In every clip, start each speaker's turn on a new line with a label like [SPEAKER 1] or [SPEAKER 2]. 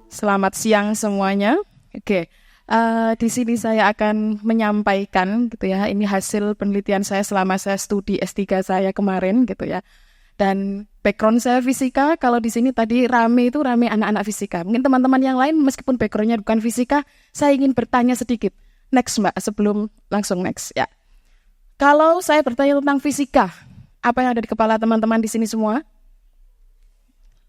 [SPEAKER 1] Selamat siang semuanya. Oke, di sini saya akan menyampaikan gitu ya, ini hasil penelitian saya selama saya studi S3 saya kemarin gitu ya. Dan background saya fisika, kalau di sini tadi rame anak-anak fisika. Mungkin teman-teman yang lain meskipun backgroundnya bukan fisika, saya ingin bertanya sedikit. Next Mbak, sebelum langsung next ya. Kalau saya bertanya tentang fisika, apa yang ada di kepala teman-teman di sini semua?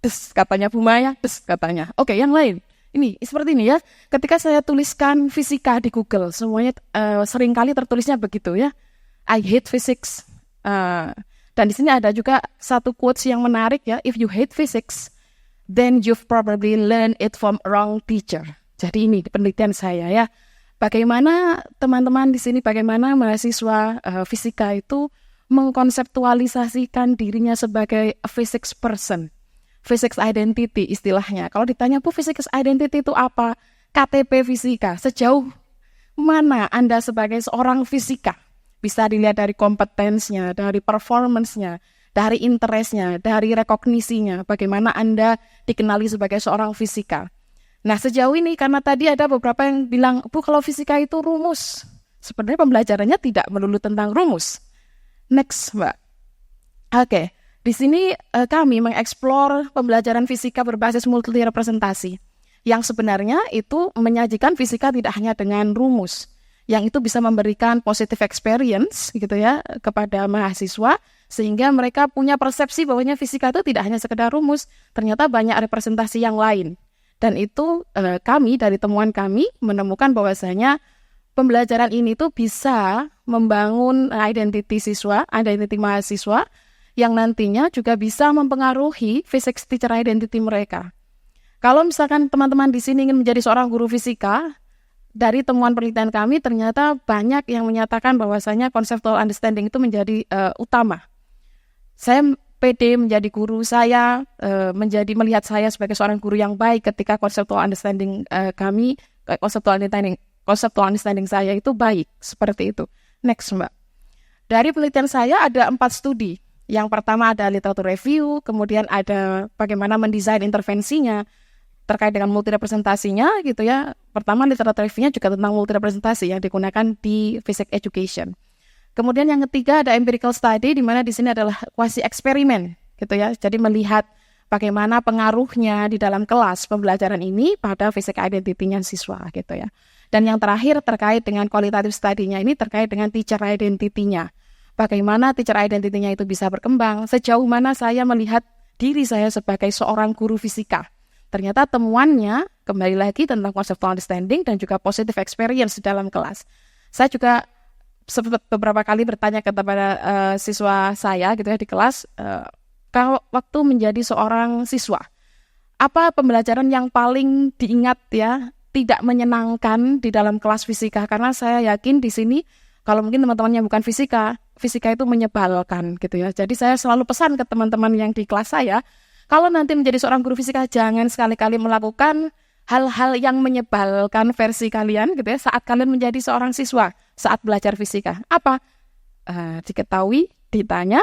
[SPEAKER 1] Des, katanya Bu Maya, des, katanya. Oke, yang lain. Ini, seperti ini ya. Ketika saya tuliskan fisika di Google, semuanya seringkali tertulisnya begitu ya. I hate physics. Dan di sini ada juga satu quotes yang menarik ya. If you hate physics, then you've probably learned it from a wrong teacher. Jadi ini penelitian saya ya. Bagaimana teman-teman di sini, bagaimana mahasiswa fisika itu mengkonseptualisasikan dirinya sebagai a physics person. Physics identity istilahnya. Kalau ditanya, Bu, physics identity itu apa? KTP fisika. Sejauh mana Anda sebagai seorang fisika? Bisa dilihat dari kompetensinya, dari performance-nya, dari interest-nya, dari rekognisinya. Bagaimana Anda dikenali sebagai seorang fisika. Nah, sejauh ini karena tadi ada beberapa yang bilang, Bu, kalau fisika itu rumus. Sebenarnya pembelajarannya tidak melulu tentang rumus. Next, Mbak. Oke. Di sini kami mengeksplor pembelajaran fisika berbasis multi representasi, yang sebenarnya itu menyajikan fisika tidak hanya dengan rumus, yang itu bisa memberikan positive experience gitu ya kepada mahasiswa, sehingga mereka punya persepsi bahwanya fisika itu tidak hanya sekedar rumus, ternyata banyak representasi yang lain. Dan itu kami dari temuan kami menemukan bahwasanya pembelajaran ini tuh bisa membangun identity siswa, identity mahasiswa, yang nantinya juga bisa mempengaruhi physics teacher identity mereka. Kalau misalkan teman-teman di sini ingin menjadi seorang guru fisika, dari temuan penelitian kami ternyata banyak yang menyatakan bahwasanya conceptual understanding itu menjadi utama. Saya pede menjadi guru, saya melihat saya sebagai seorang guru yang baik ketika conceptual understanding kami, conceptual understanding saya itu baik, seperti itu. Next, Mbak. Dari penelitian saya ada 4 studi. Yang pertama ada literatur review, kemudian ada bagaimana mendesain intervensinya terkait dengan multirepresentasinya gitu ya. Pertama literatur review-nya juga tentang multirepresentasi yang digunakan di physics education. Kemudian yang ketiga ada empirical study, di mana di sini adalah quasi eksperimen gitu ya. Jadi melihat bagaimana pengaruhnya di dalam kelas pembelajaran ini pada physics identity-nya siswa gitu ya. Dan yang terakhir terkait dengan qualitative study-nya ini terkait dengan teacher identity-nya. Bagaimana teacher identity-nya itu bisa berkembang, sejauh mana saya melihat diri saya sebagai seorang guru fisika. Ternyata temuannya kembali lagi tentang conceptual understanding dan juga positive experience dalam kelas. Saya juga beberapa kali bertanya kepada siswa saya gitu ya di kelas, kalau waktu menjadi seorang siswa, apa pembelajaran yang paling diingat ya, tidak menyenangkan di dalam kelas fisika? Karena saya yakin di sini, kalau mungkin teman-teman yang bukan fisika itu menyebalkan gitu ya. Jadi saya selalu pesan ke teman-teman yang di kelas saya, kalau nanti menjadi seorang guru fisika jangan sekali-kali melakukan hal-hal yang menyebalkan versi kalian gitu ya saat kalian menjadi seorang siswa saat belajar fisika. Apa? Diketahui, ditanya,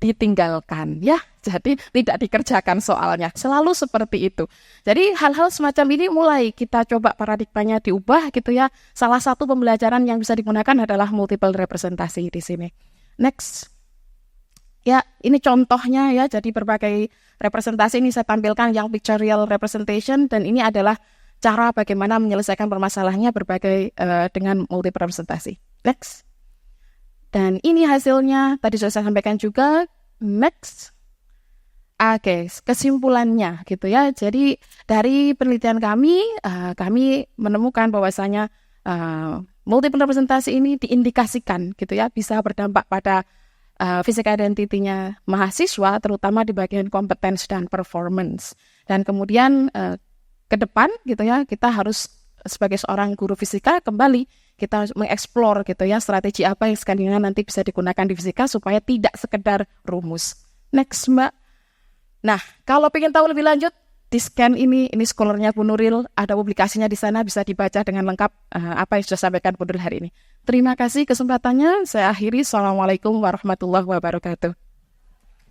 [SPEAKER 1] ditinggalkan ya. Jadi tidak dikerjakan soalnya. Selalu seperti itu. Jadi hal-hal semacam ini mulai kita coba paradigmanya diubah gitu ya. Salah satu pembelajaran yang bisa digunakan adalah multiple representasi di sini. Next. Ya, ini contohnya ya. Jadi berbagai representasi ini saya tampilkan yang pictorial representation, dan ini adalah cara bagaimana menyelesaikan permasalahannya berbagai dengan multiple representasi. Next. Dan ini hasilnya tadi sudah saya sampaikan juga. Next. Oke, kesimpulannya gitu ya. Jadi dari penelitian kami menemukan bahwasanya multiple representasi ini diindikasikan gitu ya, bisa berdampak pada physical identity-nya mahasiswa, terutama di bagian competence dan performance. Dan kemudian ke depan gitu ya, kita harus sebagai seorang guru fisika kembali kita mengeksplor gitu ya, strategi apa yang sekalinya nanti bisa digunakan di fisika supaya tidak sekedar rumus. Next, Mbak. Nah, kalau ingin tahu lebih lanjut, di scan ini scholarnya Bu Nuril, ada publikasinya di sana, bisa dibaca dengan lengkap apa yang sudah sampaikan Bu Nuril hari ini. Terima kasih kesempatannya, saya akhiri. Assalamualaikum warahmatullahi wabarakatuh.